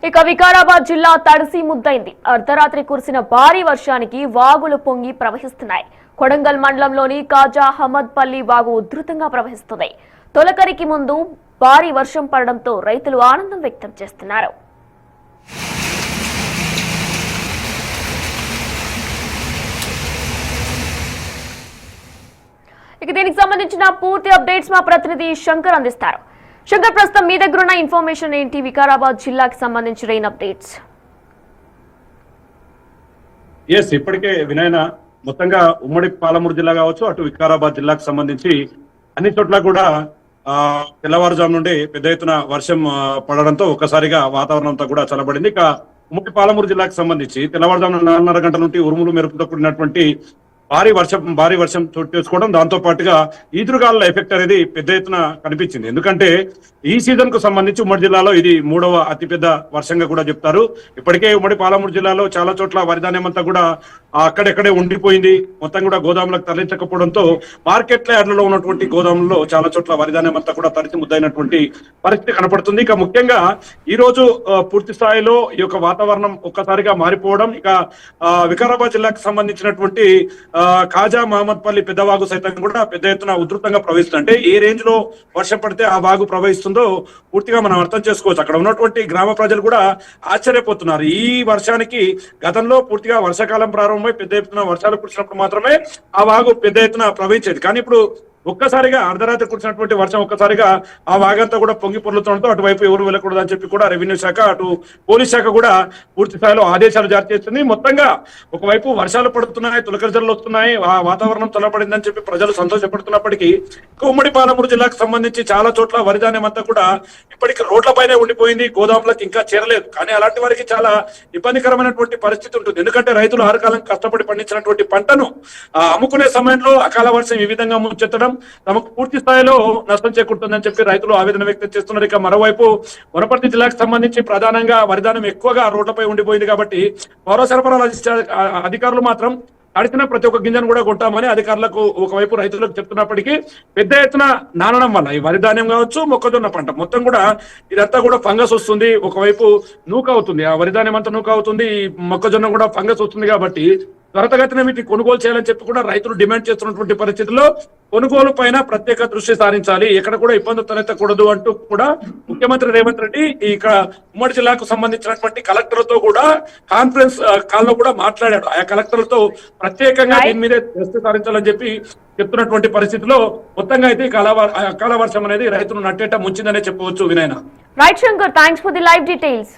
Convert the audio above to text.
ఇక వికారాబాద్ జిల్లా తడిసి ముద్దైంది. అర్ధరాత్రి కురిసిన భారీ వర్షానికి వాగులు పొంగి ప్రవహిస్తున్నాయి. కొడంగల్ మండలంలోని కాజా అహ్మద్పల్లి వాగు ఉధృతంగా ప్రవహిస్తుంది. తొలకరికి ముందు భారీ వర్షం పడడంతో రైతులు ఆనందం వ్యక్తం చేస్తున్నారు. ఇక దీనికి సంబంధించిన పూర్తి అప్డేట్స్ మా ప్రతినిధి శంకర్ అందిస్తారు. శంకర్, ప్రస్తుతం మీ దగ్గర ఉన్న ఇన్ఫర్మేషన్ ఏంటి? వికారాబాద్ జిల్లాకి సంబంధించి రెయిన్ అప్డేట్స్. ఇప్పటికే వినయన మొత్తంగా ఉమ్మడి పాలమూరు జిల్లా కావచ్చు, అటు వికారాబాద్ జిల్లాకు సంబంధించి అన్ని చోట్ల కూడా తెల్లవారుజాము నుండి పెద్ద ఎత్తున వర్షం పడడంతో ఒక్కసారిగా వాతావరణం అంతా కూడా చల్లబడింది. ఇక ఉమ్మడి పాలమూరు జిల్లాకు సంబంధించి తెల్లవారుజామున 4:30 గంటల నుండి ఉరుములు మెరుపుతో కూడినటువంటి భారీ వర్షం చోటు చేసుకోవడం, దాంతో పాటుగా ఈదురుగాలుల ఎఫెక్ట్ అనేది పెద్ద ఎత్తున కనిపించింది. ఎందుకంటే ఈ సీజన్ కు సంబంధించి ఉమ్మడి జిల్లాలో ఇది 3వ అతిపెద్ద వర్షంగా కూడా చెప్తారు. ఇప్పటికే ఉమ్మడి పాలమూరు జిల్లాలో చాలా చోట్ల వరిధాన్యం అంతా కూడా అక్కడెక్కడే ఉండిపోయింది. మొత్తం కూడా గోదాములకు తరలించకపోవడంతో మార్కెట్ యార్డ్లలో ఉన్నటువంటి గోదాములలో చాలా చోట్ల వరిధాన్యం అంతా కూడా తడిసి ముద్దైనటువంటి పరిస్థితి కనపడుతుంది. ఇక ముఖ్యంగా ఈ రోజు పూర్తి స్థాయిలో ఈ యొక్క వాతావరణం ఒక్కసారిగా మారిపోవడం, ఇక వికారాబాద్ జిల్లాకు సంబంధించినటువంటి కాజా మహమ్మద్పల్లి పెద్దవాగు సైతం కూడా పెద్ద ఎత్తున ఉధృతంగా ప్రవహిస్తుంది. అంటే ఏ రేంజ్ లో వర్షం పడితే ఆ వాగు ప్రవహిస్తుందో పూర్తిగా మనం అర్థం చేసుకోవచ్చు. అక్కడ ఉన్నటువంటి గ్రామ ప్రజలు కూడా ఆశ్చర్యపోతున్నారు. ఈ వర్షానికి గతంలో పూర్తిగా వర్షాకాలం ప్రారంభమై పెద్ద ఎత్తున వర్షాలు కురిసినప్పుడు మాత్రమే ఆ వాగు పెద్ద ఎత్తున ప్రవహించేది. కానీ ఇప్పుడు ఒక్కసారిగా అర్ధరాత్రి కురిసినటువంటి వర్షం ఒక్కసారిగా ఆ వాగంతా కూడా పొంగి పొర్లుతుండటంతో అటువైపు ఎవరు వెళ్ళకూడదు అని చెప్పి కూడా రెవెన్యూ శాఖ, అటు పోలీస్ శాఖ కూడా పూర్తి స్థాయిలో ఆదేశాలు జారీ చేస్తుంది. మొత్తంగా ఒకవైపు వర్షాలు పడుతున్నాయి, తొలకరిజల్లు వస్తున్నాయి, ఆ వాతావరణం చల్లబడిందని చెప్పి ప్రజలు సంతోషపడుతున్నప్పటికీ ఉమ్మడి పాలమూరు జిల్లాకు సంబంధించి చాలా చోట్ల వరిధాన్యం అంతా కూడా ఇప్పటికీ రోడ్లపైనే ఉండిపోయింది, గోదాములకు ఇంకా చేరలేదు. కానీ అలాంటి వారికి చాలా ఇబ్బందికరమైనటువంటి పరిస్థితి ఉంటుంది. ఎందుకంటే రైతులు ఆరుకాలం కష్టపడి పండించినటువంటి పంటను అమ్ముకునే సమయంలో అకాల వర్షం ఈ విధంగా ముంచెత్తడం తమకు పూర్తి స్థాయిలో నష్టం చేకూరుతుందని చెప్పి రైతులు ఆవేదన వ్యక్తం చేస్తున్నారు. ఇక మరోవైపు వనపర్తి జిల్లాకు సంబంధించి ప్రధానంగా వరిధాన్యం ఎక్కువగా రోడ్లపై ఉండిపోయింది కాబట్టి పౌర సరఫరాల అధికారులు మాత్రం తడిసిన ప్రతి ఒక్క గింజను కూడా కొంటామని అధికారులకు ఒకవైపు రైతులకు చెప్తున్నప్పటికీ పెద్ద ఎత్తున నానడం వల్ల ఈ వరిధాన్యం కావచ్చు, మొక్కజొన్న పంట మొత్తం కూడా ఇదంతా కూడా ఫంగస్ వస్తుంది. ఒకవైపు నూక అవుతుంది, ఆ వరిధాన్యం అంతా నూక అవుతుంది, ఈ మొక్కజొన్న కూడా ఫంగస్ వస్తుంది. కాబట్టి త్వరతగతిన వీటిని కొనుగోలు చేయాలని చెప్పి కూడా రైతులు డిమాండ్ చేస్తున్నటువంటి పరిస్థితుల్లో కొనుగోలు పైన ప్రత్యేక దృష్టి సారించాలి, ఎక్కడ కూడా ఇబ్బందులు తలెత్తకూడదు అంటూ కూడా ముఖ్యమంత్రి రేవంత్ రెడ్డి ఇక్కడ ఉమ్మడి జిల్లాకు సంబంధించినటువంటి కలెక్టర్లతో కూడా కాన్ఫరెన్స్ కాల్లో కూడా మాట్లాడాడు. ఆ కలెక్టర్లతో ప్రత్యేకంగా దీని మీదే దృష్టి సారించాలని చెప్పి చెప్తున్నటువంటి పరిస్థితిలో మొత్తంగా అయితే అకాల వర్షం అనేది రైతులు నట్టేట ముంచిందనే చెప్పవచ్చు. వినయన. Right Shankar, thanks for the live details.